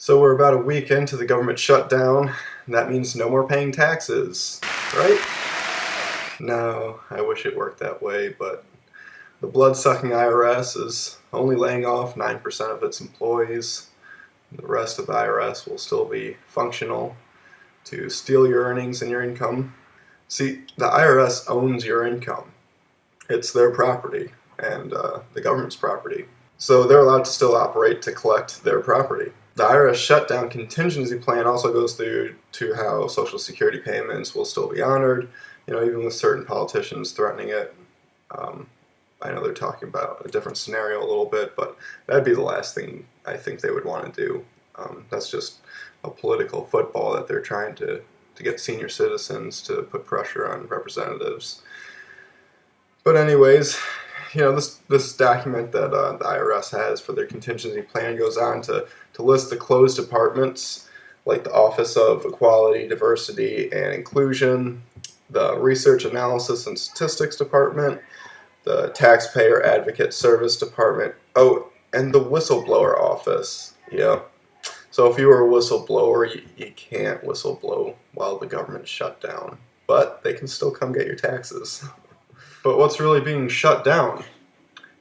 So we're about a week into the government shutdown, and that means no more paying taxes, right? No, I wish it worked that way, but the blood-sucking IRS is only laying off 9% of its employees. The rest of the IRS will still be functional to steal your earnings and your income. See, the IRS owns your income. It's their property and the government's property. So they're allowed to still operate to collect their property. The I.R.S. shutdown contingency plan also goes through to how Social Security payments will still be honored, even with certain politicians threatening it. I know they're talking about a different scenario a little bit, but that'd be the last thing I think they would want to do. That's just a political football that they're trying to get senior citizens to put pressure on representatives. But anyways, this document that the I.R.S. has for their contingency plan goes on to list the closed departments like the Office of Equality, Diversity, and Inclusion, the Research, Analysis, and Statistics Department, the Taxpayer Advocate Service Department, oh, and the Whistleblower Office. Yeah. So if you were a whistleblower, you can't whistleblow while the government's shut down, but they can still come get your taxes. But what's really being shut down?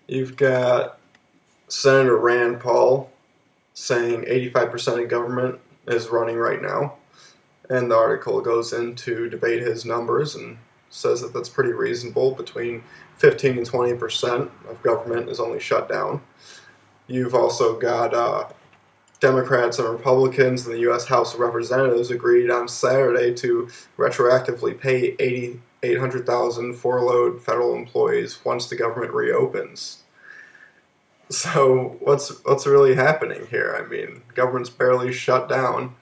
You've got Senator Rand Paul saying 85% of government is running right now, and the article goes in to debate his numbers and says that that's pretty reasonable. Between 15 and 20% of government is only shut down. You've also got Democrats and Republicans in the U.S. House of Representatives agreed on Saturday to retroactively pay 800,000 furloughed federal employees once the government reopens. So what's really happening here? I mean, government's barely shut down.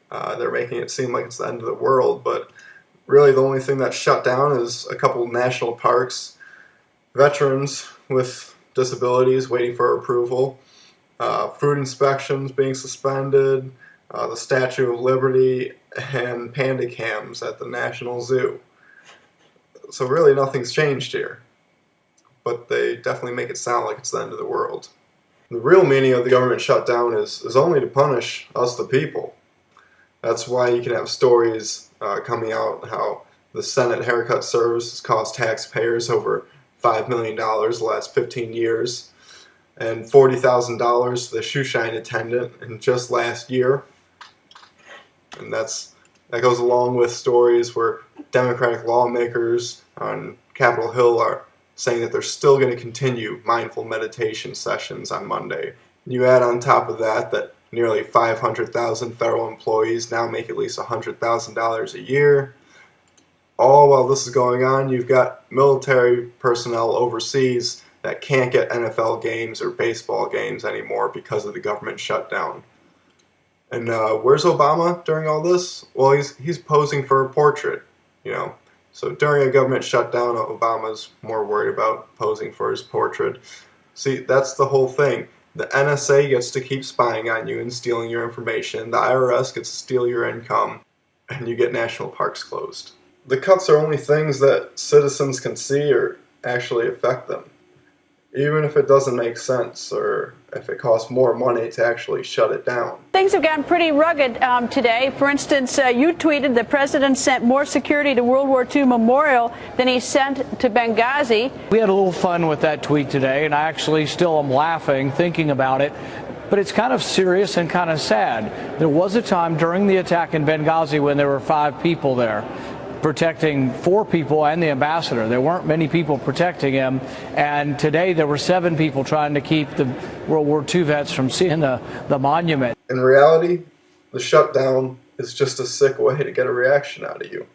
They're making it seem like it's the end of the world, but really the only thing that's shut down is a couple national parks, veterans with disabilities waiting for approval, food inspections being suspended, the Statue of Liberty, and panda cams at the National Zoo. So really nothing's changed here, but they definitely make it sound like it's the end of the world. The real meaning of the government shutdown is only to punish us the people. That's why you can have stories coming out how the Senate haircut service has cost taxpayers over $5 million the last 15 years, and $40,000 to the shoeshine attendant in just last year. And that goes along with stories where Democratic lawmakers on Capitol Hill are saying that they're still going to continue mindful meditation sessions on Monday. You add on top of that nearly 500,000 federal employees now make at least $100,000 a year. All while this is going on, you've got military personnel overseas that can't get NFL games or baseball games anymore because of the government shutdown. And where's Obama during all this? Well, he's posing for a portrait, So during a government shutdown, Obama's more worried about posing for his portrait. See, that's the whole thing. The NSA gets to keep spying on you and stealing your information. The IRS gets to steal your income, and you get national parks closed. The cuts are only things that citizens can see or actually affect them, even if it doesn't make sense or if it costs more money to actually shut it down. Things have gotten pretty rugged today. For instance, you tweeted the president sent more security to World War II Memorial than he sent to Benghazi. We had a little fun with that tweet today, and I actually still am laughing thinking about it. But it's kind of serious and kind of sad. There was a time during the attack in Benghazi when there were 5 people there protecting 4 people and the ambassador. There weren't many people protecting him, and today there were 7 people trying to keep the World War II vets from seeing the monument. In reality, the shutdown is just a sick way to get a reaction out of you.